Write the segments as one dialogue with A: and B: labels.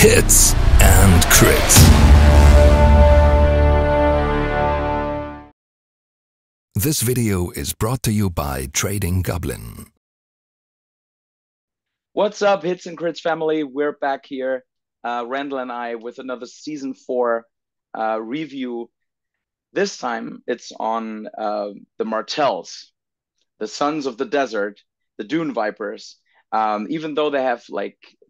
A: hits and crits. This video is brought to you by Trading Goblin.
B: What's up, Hits and Crits family? We're back here, Randall and I, with another Season 4 review. This time it's on the Martells, the Sons of the Desert, the Dune Vipers. Even though they have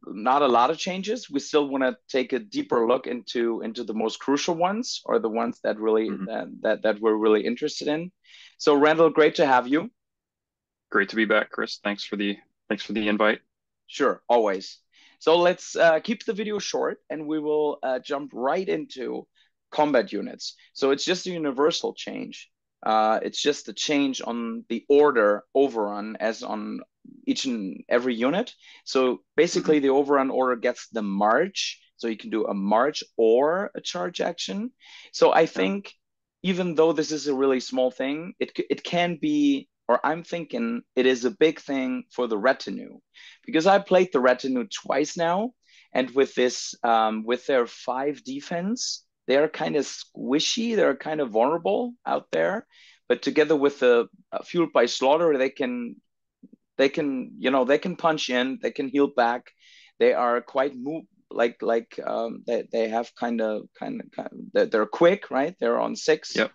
B: not a lot of changes, we still want to take a deeper look into the most crucial ones, or the ones that really that we're really interested in. So Randall, great to have you.
C: Great to be back, Chris. Thanks for the invite.
B: Sure, always. So let's keep the video short, and we will jump right into combat units. So it's just a universal change. It's just a change on the order overrun as on each and every unit. So basically the overrun order gets the march. So you can do a march or a charge action. So I think even though this is a really small thing, it can be, or I'm thinking it is a big thing for the retinue, because I played the retinue twice now, and with this, with their 5 defense, they're kind of squishy, they're kind of vulnerable out there. But together with the fueled by slaughter, they can punch in, they can heal back. They are quite they have they're quick, right? They're on 6.
C: Yep.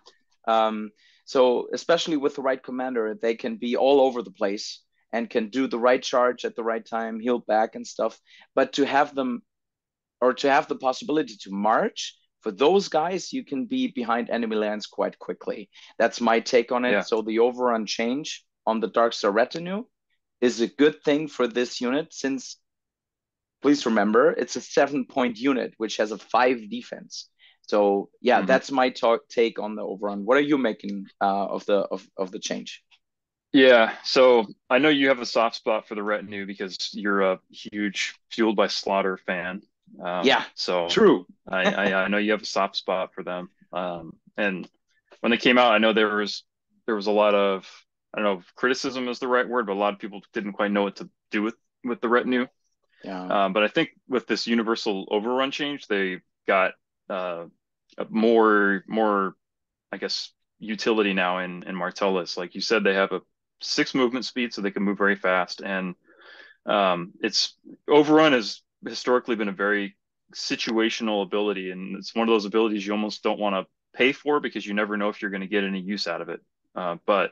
B: So especially with the right commander, they can be all over the place and can do the right charge at the right time, heal back and stuff. But to have them, or to have the possibility to march, for those guys, you can be behind enemy lands quite quickly. That's my take on it.
C: Yeah.
B: So the overrun change on the Darkstar retinue is a good thing for this unit, since, please remember, it's a 7-point unit, which has a 5 defense. So yeah, that's my take on the overrun. What are you making of the change?
C: Yeah, so I know you have a soft spot for the retinue because you're a huge Fueled by Slaughter fan.
B: Yeah,
C: so
B: true.
C: I know you have a soft spot for them. And when they came out, I know there was a lot of, I don't know if criticism is the right word, but a lot of people didn't quite know what to do with the retinue.
B: Yeah.
C: But I think with this universal overrun change, they got more, I guess, utility now in Martells. Like you said, they have a 6 movement speed, so they can move very fast. And it's overrun has historically been a very situational ability, and it's one of those abilities you almost don't want to pay for because you never know if you're going to get any use out of it. But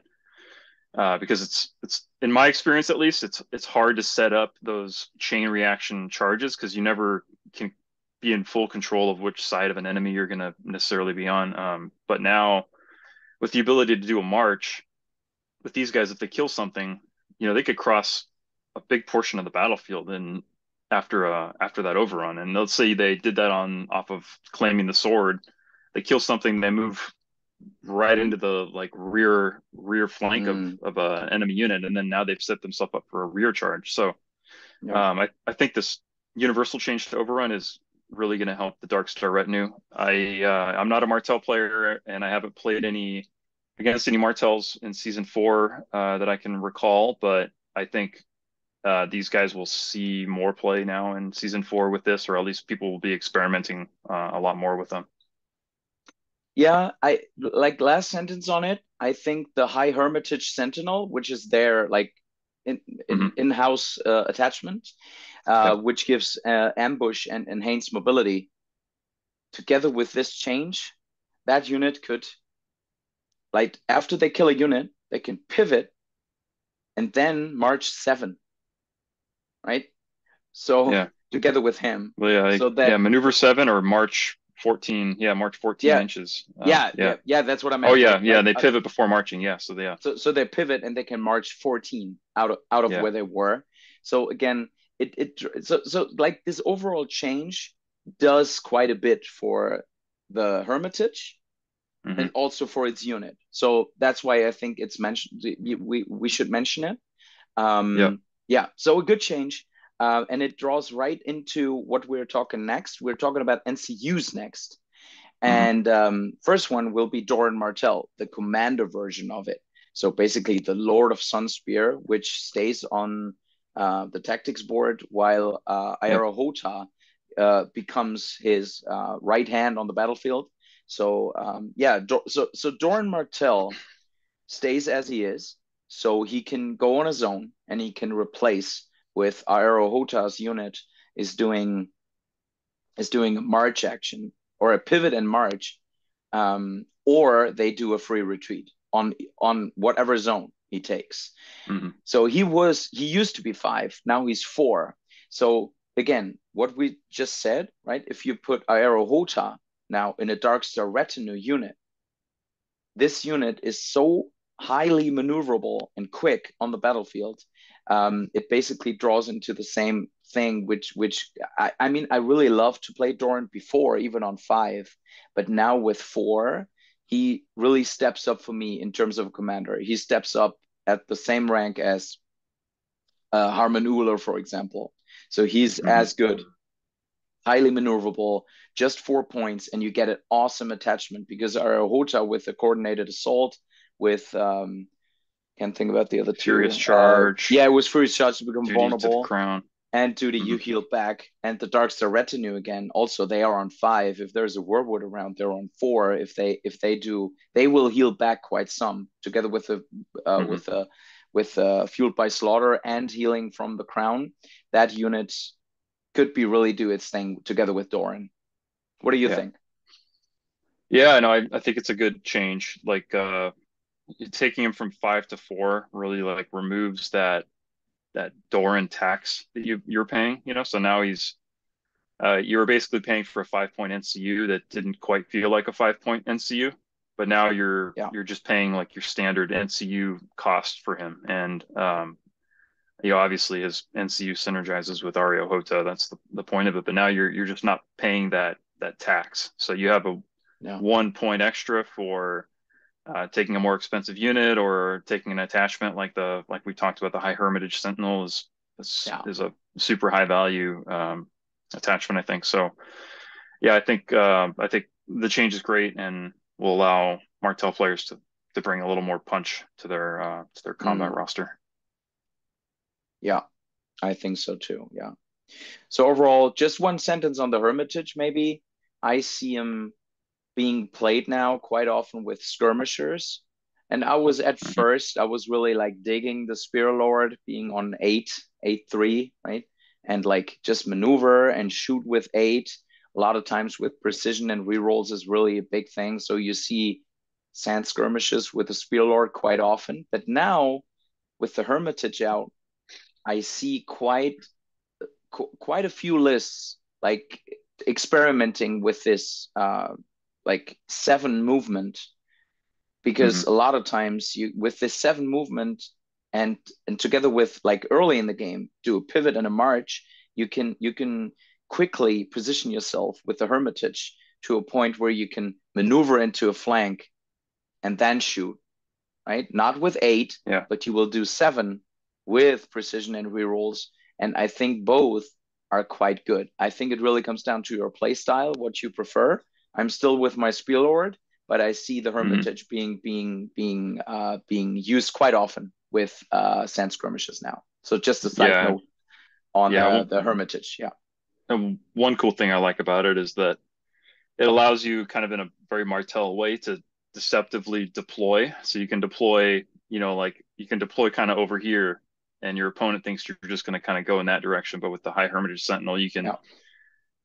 C: because it's in my experience, at least, it's hard to set up those chain reaction charges because you never can be in full control of which side of an enemy you're going to necessarily be on. But now with the ability to do a march with these guys, if they kill something, they could cross a big portion of the battlefield and after that overrun. And let's say they did that off of claiming the sword, they kill something, they move right into the rear flank of a enemy unit, and then now they've set themselves up for a rear charge. So I think this universal change to overrun is really going to help the Darkstar retinue. I'm not a Martell player, and I haven't played against any Martells in Season 4 that I can recall, but I think these guys will see more play now in Season 4 with this, or at least people will be experimenting a lot more with them.
B: Yeah, I like last sentence on it. I think the High Hermitage Sentinel, which is their in-house attachment, which gives ambush and enhanced mobility, together with this change, that unit could, after they kill a unit, they can pivot and then march 7, right? So together with him,
C: maneuver 7 or march 14. March 14 inches.
B: That's what I meant.
C: Oh yeah, they pivot before marching.
B: So they pivot and they can march 14 out of where they were. So again, so this overall change does quite a bit for the Hermitage and also for its unit. So that's why I think it's mentioned. We should mention it. So a good change. And it draws right into what we're talking next. We're talking about NCUs next. And first one will be Doran Martell, the commander version of it. So basically the Lord of Sunspear, which stays on the tactics board, while Ira Hota becomes his right hand on the battlefield. So so Doran Martell stays as he is, so he can go on his own and he can replace with Aerohota's unit is doing a march action or a pivot and march, or they do a free retreat on whatever zone he takes.
C: Mm-hmm.
B: So he used to be 5, now he's 4. So again, what we just said, right? If you put Aerohota now in a Darkstar retinue unit, this unit is so highly maneuverable and quick on the battlefield. It basically draws into the same thing, which I mean, I really love to play Doran before, even on 5, but now with 4, he really steps up for me in terms of a commander. He steps up at the same rank as Harman Uller, for example. So he's as good, highly maneuverable, just 4 points, and you get an awesome attachment because Aerohota with the coordinated assault, with can't think about the other two.
C: Furious Charge.
B: It was Furious Charge to become
C: Duty
B: vulnerable.
C: To the crown.
B: And Duty, you heal back. And the Darkstar Retinue again, also they are on 5. If there's a Warwood around, they're on 4. If they do, they will heal back quite some, together with Fueled by Slaughter and healing from the crown. That unit could be really do its thing together with Doran. What do you think?
C: Yeah, no, I think it's a good change. Like taking him from 5 to 4 really like removes that Doran tax that you're paying, so now he's you were basically paying for a 5-point NCU that didn't quite feel like a 5-point NCU, but now you're just paying like your standard NCU cost for him. And obviously his NCU synergizes with Aerohota. That's the point of it. But now you're just not paying that tax. So you have a 1 point extra for taking a more expensive unit or taking an attachment like we talked about. The High Hermitage Sentinel is a super high value attachment, I think. So I think the change is great and will allow Martell players to bring a little more punch to their combat roster.
B: Yeah, I think so too. Yeah. So overall, just one sentence on the Hermitage, maybe. I see him being played now quite often with skirmishers. And I was at first, I was really like digging the Spear Lord being on 8-3, right? And like just maneuver and shoot with 8. A lot of times with precision and rerolls is really a big thing. So you see sand skirmishes with the Spear Lord quite often. But now with the Hermitage out, I see quite a few lists like experimenting with this like 7 movement, because a lot of times you with this 7 movement and together with like early in the game do a pivot and a march, you can quickly position yourself with the Hermitage to a point where you can maneuver into a flank and then shoot, right? Not with 8, but you will do 7 with precision and rerolls. And I think both are quite good. I think it really comes down to your play style, what you prefer. I'm still with my Spear Lord, but I see the Hermitage being used quite often with sand skirmishes now. So just a side note on the Hermitage. Yeah.
C: And one cool thing I like about it is that it allows you kind of in a very Martell way to deceptively deploy. So you can deploy, like you can deploy kind of over here and your opponent thinks you're just going to kind of go in that direction. But with the High Hermitage Sentinel, you can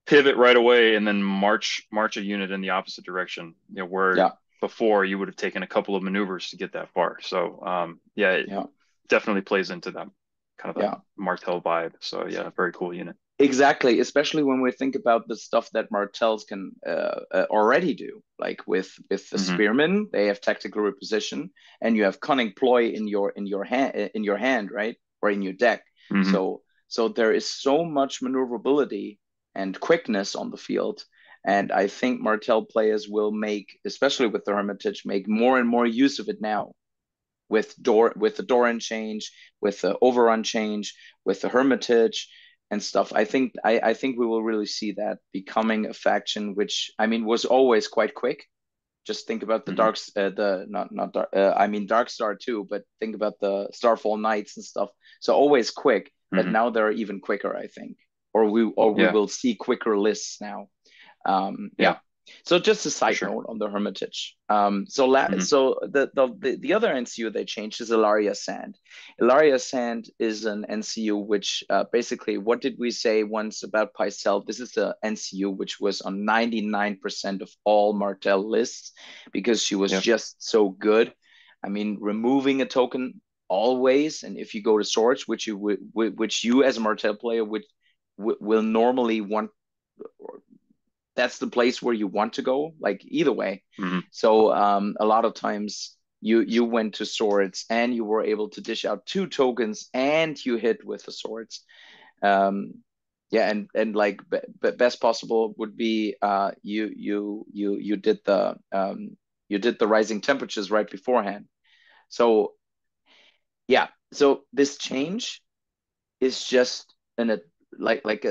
C: pivot right away and then march a unit in the opposite direction, where before you would have taken a couple of maneuvers to get that far. So it definitely plays into that kind of that Martell vibe. So very cool unit.
B: Exactly, especially when we think about the stuff that Martells can already do, like with the Spearmen, they have tactical reposition, and you have cunning ploy in your hand, right, or in your deck. So there is so much maneuverability and quickness on the field, and I think Martell players will make, especially with the Hermitage, make more and more use of it now. With the Doran change, with the Overrun change, with the Hermitage and stuff. I think we will really see that becoming a faction, which I mean was always quite quick. Just think about the Darkstar too, but think about the Starfall Knights and stuff. So always quick, but now they're even quicker, I think. we
C: Yeah.
B: will see quicker lists now.
C: Yeah.
B: Yeah. So just a
C: For
B: side
C: sure.
B: note on the Hermitage.
C: Hmm.
B: So the other NCU they changed is Ilaria Sand. Ilaria Sand is an NCU which basically, what did we say once about Pycelle? This is the NCU which was on 99% of all Martell lists because she was
C: Yep.
B: just so good. I mean, removing a token always, and if you go to Swords, which you as a Martell player will normally want, that's the place where you want to go, like either way.
C: Hmm.
B: So a lot of times you went to Swords and you were able to dish out two tokens and you hit with the Swords. um yeah, and like best possible would be you did the rising temperatures right beforehand. So yeah, so this change is just like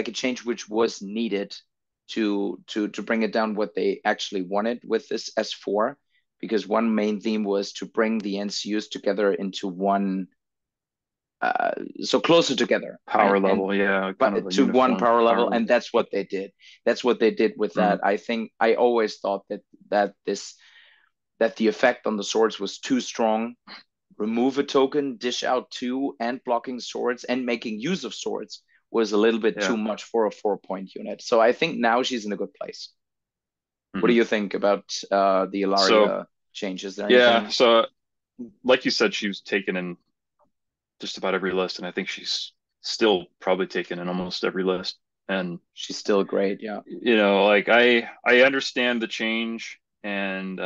B: a change which was needed to bring it down what they actually wanted with this S4, because one main theme was to bring the NCUs together into one, so closer together, right?
C: Power
B: And
C: level. Yeah. Kind of
B: but
C: a
B: to one
C: uniform
B: power
C: power
B: level, and
C: level.
B: that's what they did. That's what they did with
C: Hmm.
B: that. I think I always thought that the effect on the swords was too strong. Remove a token, dish out two, and blocking swords and making use of swords was a little bit too
C: Yeah.
B: much for a 4 point unit. So I think now she's in a good place. What do
C: Hmm.
B: you think about the
C: So
B: Ilaria change? Is there
C: yeah.
B: anything?
C: So like you said, she was taken in just about every list, and I think she's still probably taken in almost every list. And
B: She's still great. Yeah.
C: like I understand the change, and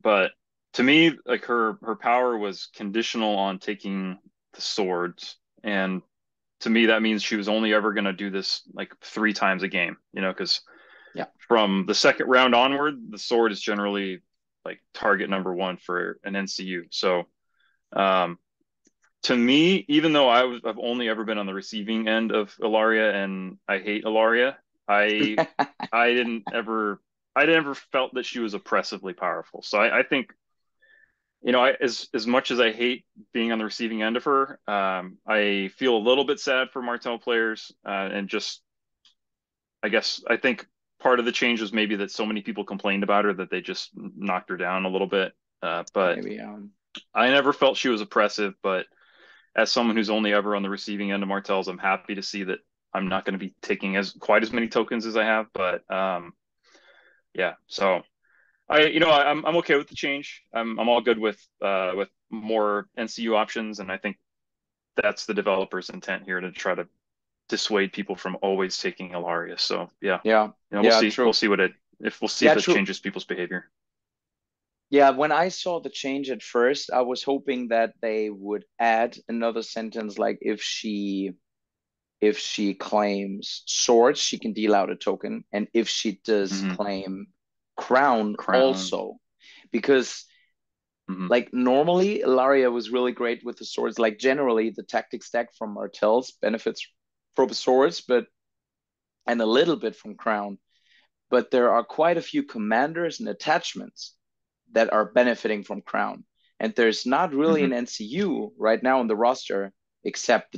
C: but to me, like her power was conditional on taking the swords, and to me that means she was only ever going to do this like 3 times a game, because
B: Yeah.
C: from the second round onward, the sword is generally like target number one for an NCU. So um, to me, even though I've only ever been on the receiving end of Ilaria and I hate Ilaria, I I didn't ever I never felt that she was oppressively powerful. So I think, as much as I hate being on the receiving end of her, I feel a little bit sad for Martell players, and just I think part of the change was maybe that so many people complained about her that they just knocked her down a little bit. But
B: Maybe.
C: I never felt she was oppressive. But as someone who's only ever on the receiving end of Martells, I'm happy to see that I'm not going to be taking as quite as many tokens as I have. But yeah, so I'm okay with the change. I'm all good with more NCU options, and I think that's the developer's intent here, to try to dissuade people from always taking Ilaria. So yeah,
B: Yeah.
C: we'll
B: Yeah.
C: see.
B: True.
C: We'll see
B: Yeah.
C: if it
B: True.
C: changes people's behavior.
B: Yeah. When I saw the change at first, I was hoping that they would add another sentence like if she claims swords, she can deal out a token. And if she does
C: Hmm.
B: claim crown
C: Crown.
B: also, because
C: Hmm.
B: like normally Ilaria was really great with the swords. Like generally the tactic stack from Martells benefits from swords, but and a little bit from crown. But there are quite a few commanders and attachments that are benefiting from crown. And there's not really
C: Hmm.
B: an NCU right now on the roster except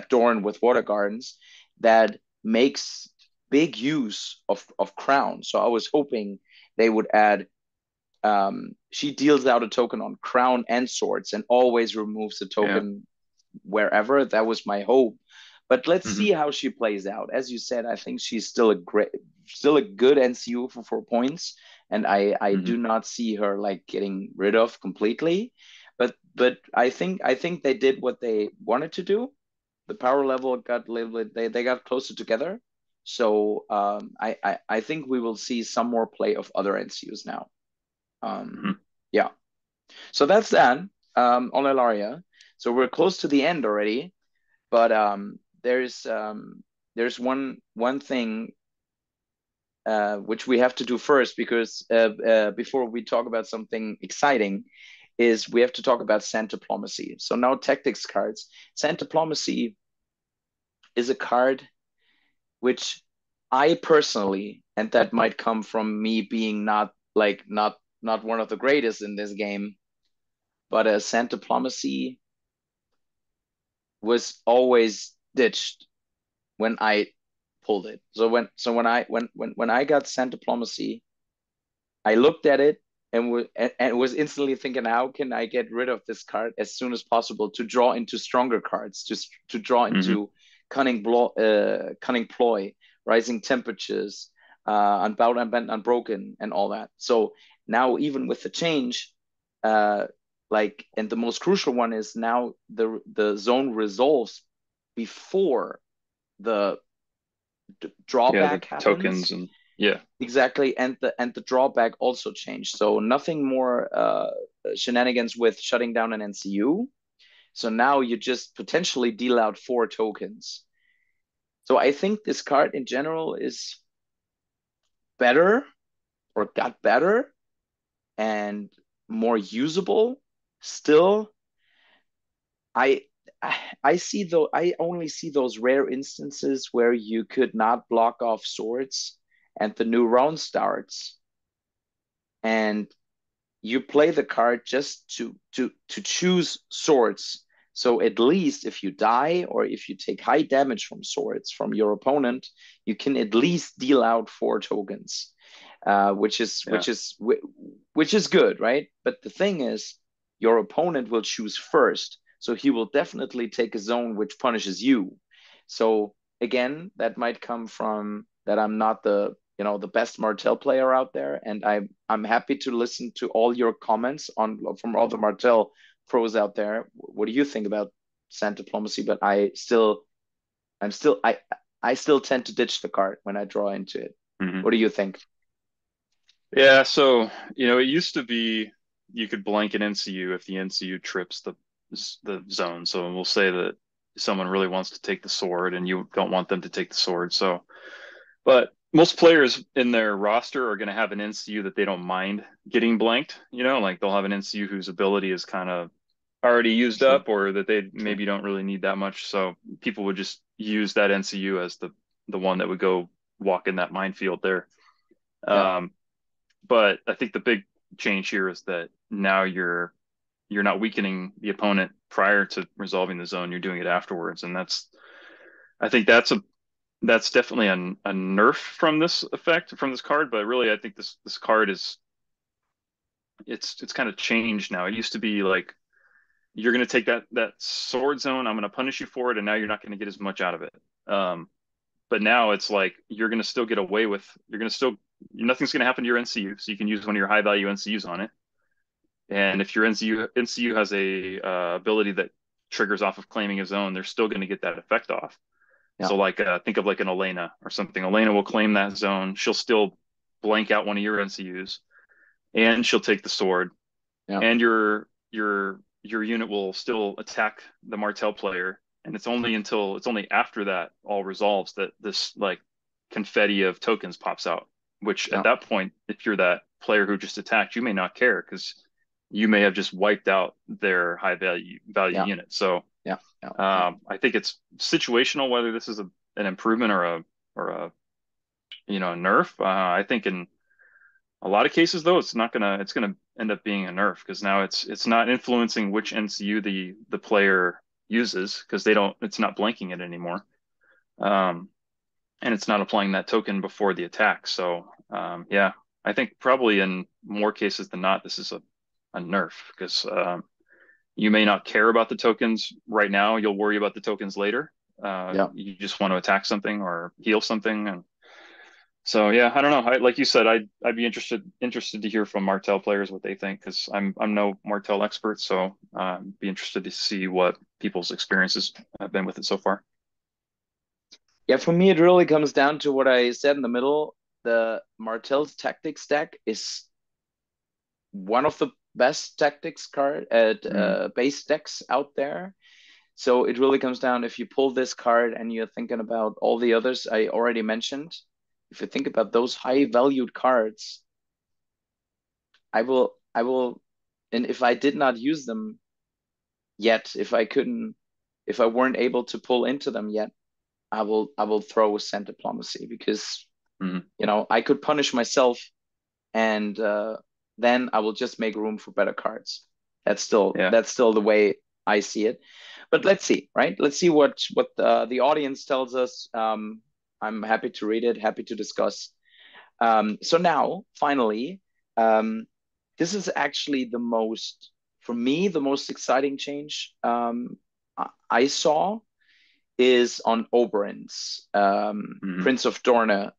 B: Doran with Water Gardens that makes big use of crown. So I was hoping they would add, she deals out a token on crown and swords and always removes a
C: Yeah.
B: token wherever. That was my hope. But let's
C: Hmm.
B: see how she plays out. As you said, I think she's still a good NCU for 4 points, and I
C: Hmm.
B: do not see her like getting rid of completely. But I think they did what they wanted to do. The power level got a little bit, they got closer together. So I think we will see some more play of other NCUs now.
C: Hmm.
B: Yeah. So that's that on Elaria. So we're close to the end already, but there's one thing which we have to do first, because before we talk about something exciting, is we have to talk about sand diplomacy. So now tactics cards. Sand diplomacy is a card which I personally, and that might come from me being not one of the greatest in this game, but sand diplomacy was always ditched when I pulled it. So when I got Sand Diplomacy, I looked at it and was instantly thinking, how can I get rid of this card as soon as possible to draw into stronger cards, to draw into cunning ploy, rising temperatures, unbound, unbent, unbroken, and all that. So now, even with the change, like, and the most crucial one is now the zone resolves before the drawback
C: the
B: happens.
C: tokens and
B: Exactly, and the drawback also changed. So nothing more shenanigans with shutting down an NCU. So now you just potentially deal out 4 tokens. So I think this card in general is better, or got better, and more usable. Still, I I only see those rare instances where you could not block off swords and the new round starts, and you play the card just to choose swords. So at least if you die or if you take high damage from swords from your opponent, you can at least deal out 4 tokens, which is good, right? But the thing is, your opponent will choose first, so he will definitely take a zone which punishes you. So again, that might come from that I'm not the best Martell player out there, and I'm happy to listen to all your comments from all the Martell pros out there. What do you think about Sand Diplomacy? But I still tend to ditch the card when I draw into it. What do you think?
C: Yeah, so it used to be you could blank an NCU if the NCU trips the zone. So we'll say that someone really wants to take the sword and you don't want them to take the sword. So, but most players in their roster are going to have an NCU that they don't mind getting blanked. Like they'll have an NCU whose ability is kind of already used up, or that they maybe don't really need that much. So people would just use that NCU as the one that would go walk in that minefield there.
B: Yeah.
C: But I think the big change here is that now you're not weakening the opponent prior to resolving the zone. You're doing it afterwards, and I think that's definitely a nerf from this effect from this card. But really, I think this card it's kind of changed now. It used to be like you're going to take that sword zone. I'm going to punish you for it, and now you're not going to get as much out of it. But now it's like you're going to still get away with. Nothing's going to happen to your NCU, so you can use one of your high value NCUs on it. And if your NCU has a ability that triggers off of claiming a zone, they're still going to get that effect off. Yeah. So like think of like an Elena or something. Elena will claim that zone. She'll still blank out one of your NCUs, and she'll take the sword. Yeah. And your unit will still attack the Martell player. And it's only after that all resolves that this like confetti of tokens pops out. Which at that point, if you're that player who just attacked, you may not care because you may have just wiped out their high value unit. So I think it's situational whether this is an improvement or a nerf. I think in a lot of cases though, it's gonna end up being a nerf because now it's not influencing which NCU the player uses because it's not blanking it anymore. And it's not applying that token before the attack. So I think probably in more cases than not, this is a nerf because you may not care about the tokens right now. You'll worry about the tokens later. You just want to attack something or heal something. And so, I don't know. Like you said, I'd be interested to hear from Martell players what they think because I'm no Martell expert. So be interested to see what people's experiences have been with it so far.
B: Yeah, for me, it really comes down to what I said in the middle. The Martell's tactics deck is one of the best tactics card at base decks out there. So it really comes down if you pull this card and you're thinking about all the others I already mentioned. If you think about those high valued cards, I will, and if I did not use them yet, if I weren't able to pull into them yet, I will throw Sand Diplomacy because I could punish myself, and then I will just make room for better cards. That's still the way I see it. but let's see, right? Let's see what the audience tells us. I'm happy to read it, happy to discuss. So now, finally, um, this is actually for me, the most exciting change I saw is on Oberyn's Prince of Dorne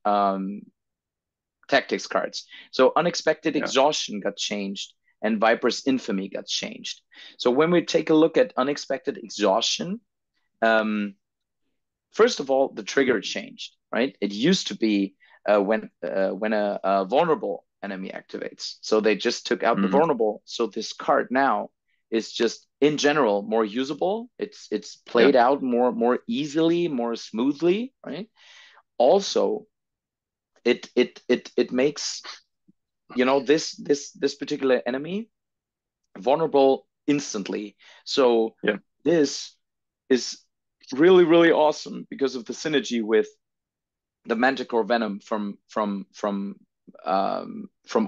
B: tactics cards. So Unexpected
C: Yeah.
B: Exhaustion got changed and Viper's Infamy got changed. So when we take a look at Unexpected Exhaustion, um, first of all, the trigger changed, right? It used to be when a vulnerable enemy activates. So they just took out the vulnerable. So this card now is just in general more usable. It's
C: Yeah.
B: played out more easily, more smoothly, right? Also, it makes this particular enemy vulnerable instantly. So
C: Yeah.
B: this is really really awesome because of the synergy with the Manticore Venom from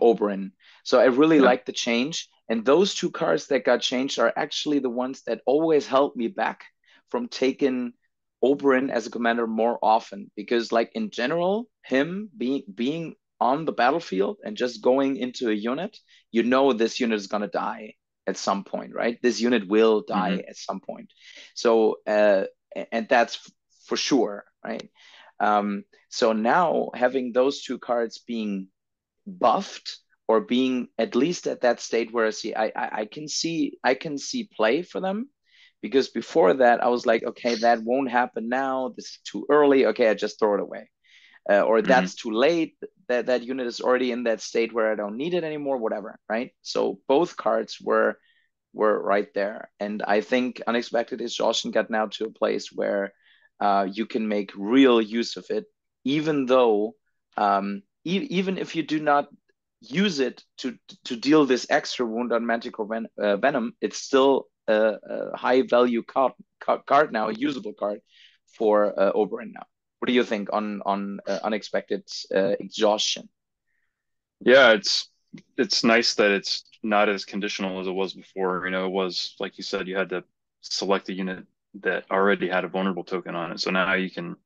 B: Oberyn. So I really
C: Yeah.
B: like the change, and those two cards that got changed are actually the ones that always held me back from taking Oberyn as a commander more often, because like in general, him being on the battlefield and just going into a unit, this unit is gonna die at some point, right? This unit will die at some point. So and that's for sure, right? So now having those two cards being buffed or being at least at that state where I can see play for them, because before that I was like, okay, that won't happen now. This is too early. Okay, I just throw it away. Or that's too late. That unit is already in that state where I don't need it anymore. Whatever, right? So both cards were right there, and I think Unexpected Exhaustion got now to a place where you can make real use of it, even though even if you do not use it to deal this extra wound on Manticore Venom, it's still a high value card now, a usable card for Oberyn now. What do you think on Unexpected Exhaustion?
C: Yeah, it's nice that it's not as conditional as it was before. It was like you said, you had to select a unit that already had a vulnerable token on it. So now you can,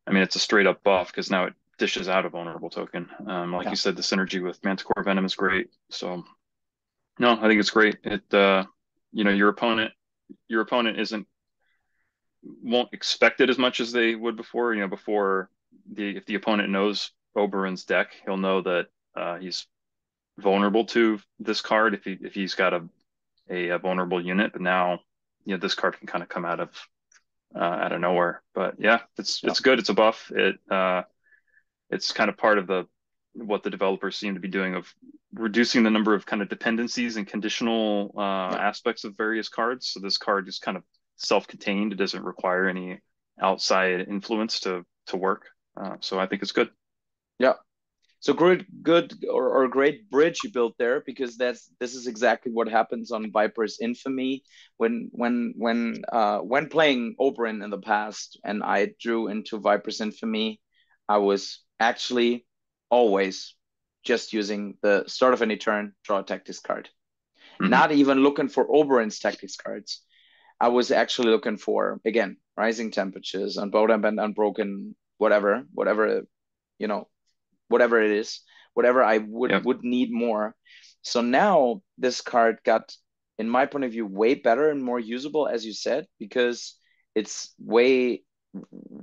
C: it's a straight up buff because now it dishes out a vulnerable token. Like
B: Yeah.
C: you said, the synergy with Manticore Venom is great. So no, I think it's great. Your opponent won't expect it as much as they would before. Before if the opponent knows Oberyn's deck, he'll know that he's vulnerable to this card if he's got a vulnerable unit. But now, this card can kind of come out of nowhere. But yeah,
B: Yeah.
C: it's good. It's a buff. It's kind of part of what the developers seem to be doing of reducing the number of kind of dependencies and conditional
B: Yeah.
C: aspects of various cards. So this card is kind of self-contained. It doesn't require any outside influence to work. So I think it's good.
B: Yeah. So good or great bridge you built there, because this is exactly what happens on Viper's Infamy when playing Oberyn in the past, and I drew into Viper's Infamy, I was actually always just using the start of any turn, draw a tactics card,
C: Mm-hmm.
B: not even looking for Oberyn's tactics cards. I was actually looking for, again, Rising Temperatures, Unbound and Unbroken, whatever you know whatever it is, whatever I
C: Yep.
B: would need more. So now this card got, in my point of view, way better and more usable, as you said, because it's way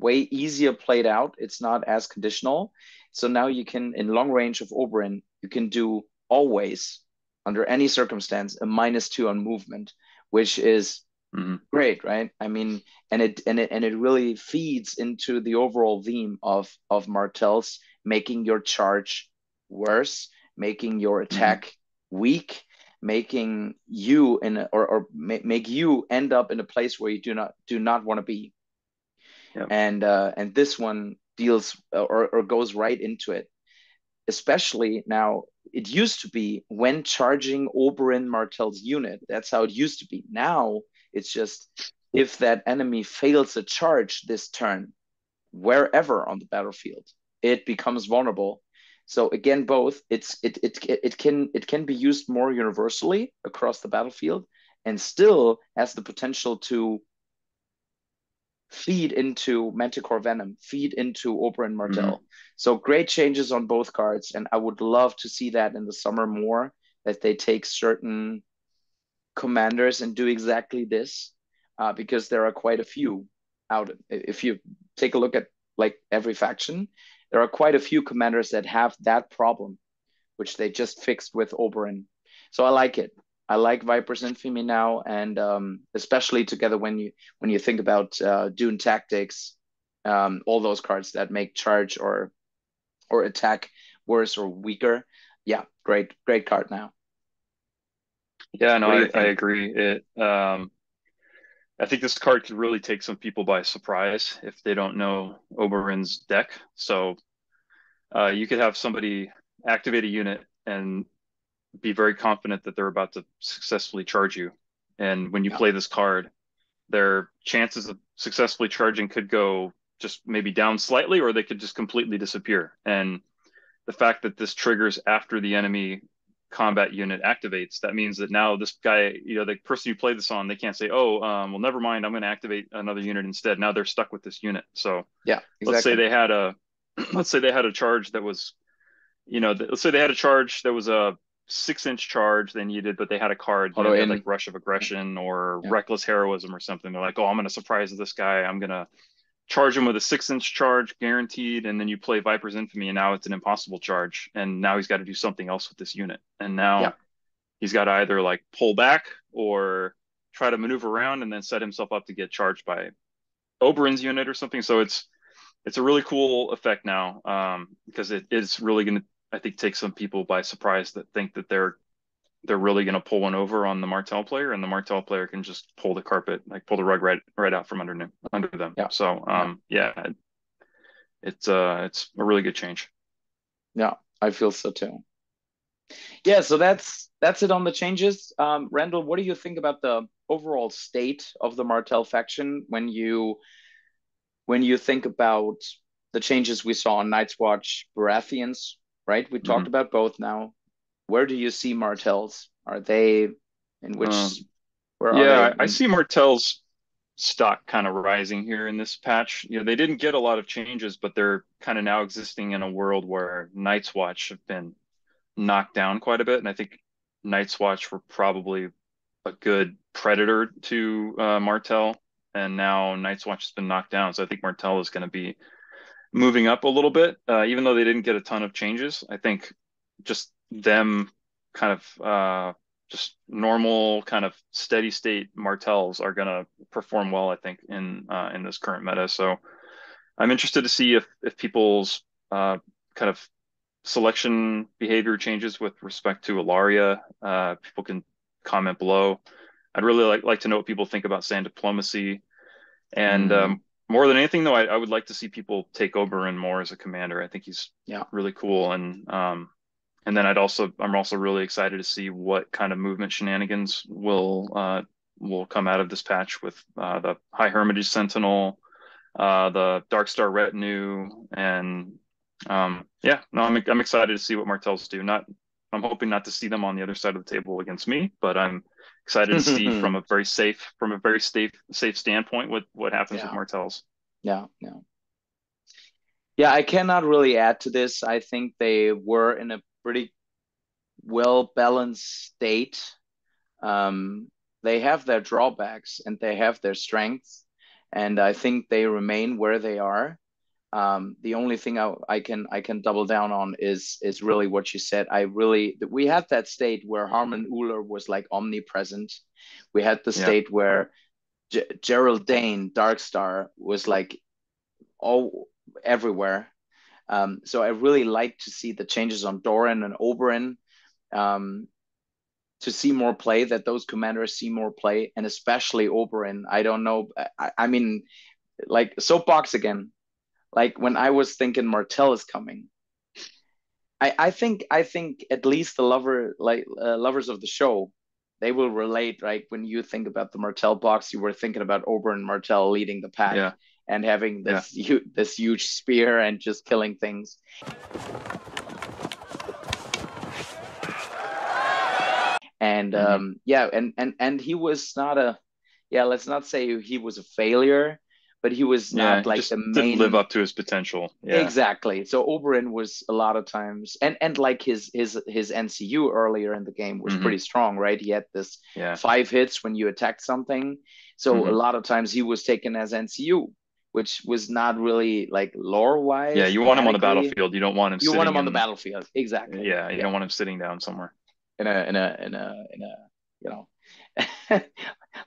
B: easier played out. It's not as conditional. So now you can, in long range of Oberyn, you can do always, under any circumstance, a -2 on movement, which is
C: Mm-hmm.
B: great, right? I mean, and it really feeds into the overall theme of Martells, making your charge worse, making your
C: Mm-hmm.
B: attack weak, making you make you end up in a place where you do not want to be.
C: Yep.
B: And this one deals or goes right into it. Especially now, it used to be when charging Oberyn Martell's unit. That's how it used to be. Now it's just if that enemy fails a charge this turn, wherever on the battlefield, it becomes vulnerable. So again, both it can be used more universally across the battlefield, and still has the potential to feed into Manticore Venom, feed into Oberyn
C: Hmm.
B: Martell. So great changes on both cards, and I would love to see that in the summer more, that they take certain commanders and do exactly this, because there are quite a few out. If you take a look at like every faction, there are quite a few commanders that have that problem, which they just fixed with Oberyn. So I like it. I like Viper's Infamy now, and especially together when you think about Dune Tactics, all those cards that make charge or attack worse or weaker. Yeah, great card now.
C: Yeah, no,
B: What do you
C: I
B: think?
C: agree. I think this card could really take some people by surprise if they don't know Oberyn's deck. So you could have somebody activate a unit and be very confident that they're about to successfully charge you. And when you
B: Yeah,
C: play this card, their chances of successfully charging could go just maybe down slightly, or they could just completely disappear. And the fact that this triggers after the enemy combat unit activates, that means that now this guy, the person you play this on, they can't say, oh, well, never mind, I'm going to activate another unit instead. Now they're stuck with this unit. So
B: yeah,
C: let's say
B: exactly.
C: they had a, let's say they had a charge that was, let's say they had a charge that was a 6-inch charge they needed, but they had a card,
B: Auto
C: they had like
B: in.
C: Rush of
B: Yeah,
C: Aggression or
B: yeah,
C: Reckless Heroism or something. They're like, oh, I'm going to surprise this guy. I'm going to charge him with a 6-inch charge guaranteed, and then you play Viper's Infamy, and now it's an impossible charge, and now he's got to do something else with this unit, and
B: yeah.
C: now he's got to either like pull back or try to maneuver around and then set himself up to get charged by Oberyn's unit or something. So it's a really cool effect now, because it is really going to, I think, take some people by surprise that think that they're really going to pull one over on the Martell player, and the Martell player can just pull the carpet, like pull the rug right out from under them.
B: Yeah,
C: So
B: yeah,
C: yeah, it's a really good change.
B: yeah. I feel so too. Yeah, so that's it on the changes. Randall, what do you think about the overall state of the Martell faction when you think about the changes we saw on Night's Watch Baratheons, right? We talked
C: Hmm.
B: about both now. Where do you see Martells? Are they in which
C: Um,
B: where are they
C: yeah, I
B: in
C: see Martell's stock kind of rising here in this patch. They didn't get a lot of changes, but they're kind of now existing in a world where Night's Watch have been knocked down quite a bit, and I think Night's Watch were probably a good predator to Martell, and now Night's Watch has been knocked down, so I think Martell is going to be moving up a little bit, even though they didn't get a ton of changes. I think just them kind of just normal kind of steady state Martells are going to perform well, I think, in this current meta. So I'm interested to see if people's kind of selection behavior changes with respect to Ilaria. People can comment below. I'd really like to know what people think about sand diplomacy. And
B: mm,
C: more than anything, though, I would like to see people take Oberyn more as a commander. I think he's
B: yeah.
C: really cool, and then I'm also really excited to see what kind of movement shenanigans will come out of this patch with the High Hermitage Sentinel, the Darkstar Retinue, and yeah, no, I'm excited to see what Martells do. I'm hoping not to see them on the other side of the table against me, but I'm excited to see from a very safe standpoint what happens with
B: Yeah,
C: Martells.
B: yeah, yeah. Yeah, I cannot really add to this. I think they were in a pretty well balanced state. They have their drawbacks and they have their strengths, and I think they remain where they are. The only thing I can double down on is really what you said. We had that state where Harmon Uller was like omnipresent. We had the
C: Yeah.
B: state where Gerald Dane Darkstar was like all everywhere. So I really like to see the changes on Doran and Oberyn, um, to see more play, that those commanders see more play, and especially Oberyn. I don't know. I mean, like soapbox again. Like when I was thinking Martell is coming, I think at least the lovers of the show, they will relate. Right, when you think about the Martell box, you were thinking about Oberyn Martell leading the pack
C: Yeah.
B: and having
C: Yeah.
B: this huge spear and just killing things. And
C: Hmm.
B: yeah, and he was not a, yeah, let's not say he was a failure, but he was not like
C: just
B: the main.
C: didn't live up to his potential. Yeah.
B: Exactly. So Oberyn was a lot of times, and like his NCU earlier in the game was pretty strong, right? He had this 5 hits when you attacked something. So a lot of times he was taken as NCU, which was not really like lore wise.
C: Yeah, you want him on the battlefield. You don't want him.
B: You want him on the battlefield, exactly.
C: Yeah, you don't want him sitting down somewhere.
B: In a you know,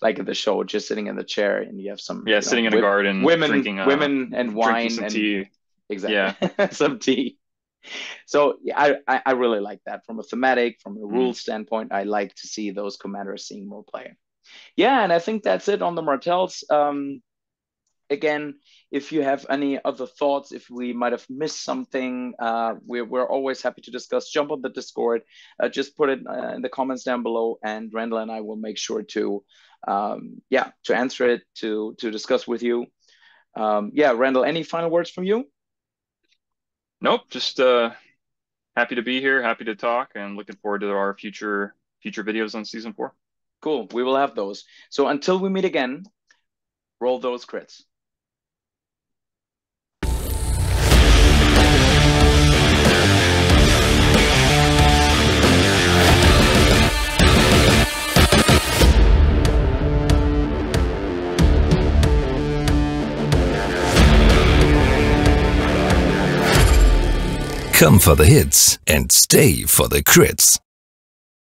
B: like in the show, just sitting in the chair, and you have some
C: sitting in a garden,
B: women and wine,
C: some
B: and
C: tea.
B: Exactly, some tea. So I really like that from a thematic, from a rule standpoint. I like to see those commanders seeing more play. Yeah, and I think that's it on the Martells. Again, if you have any other thoughts, if we might have missed something, we're always happy to discuss. Jump on the Discord, just put it in the comments down below, and Randall and I will make sure to answer it, to discuss with you. Randall, any final words from you?
C: Nope, just happy to be here, happy to talk, and looking forward to our future videos on season 4.
B: Cool, we will have those. So until we meet again, roll those crits.
A: Come for the hits and stay for the crits.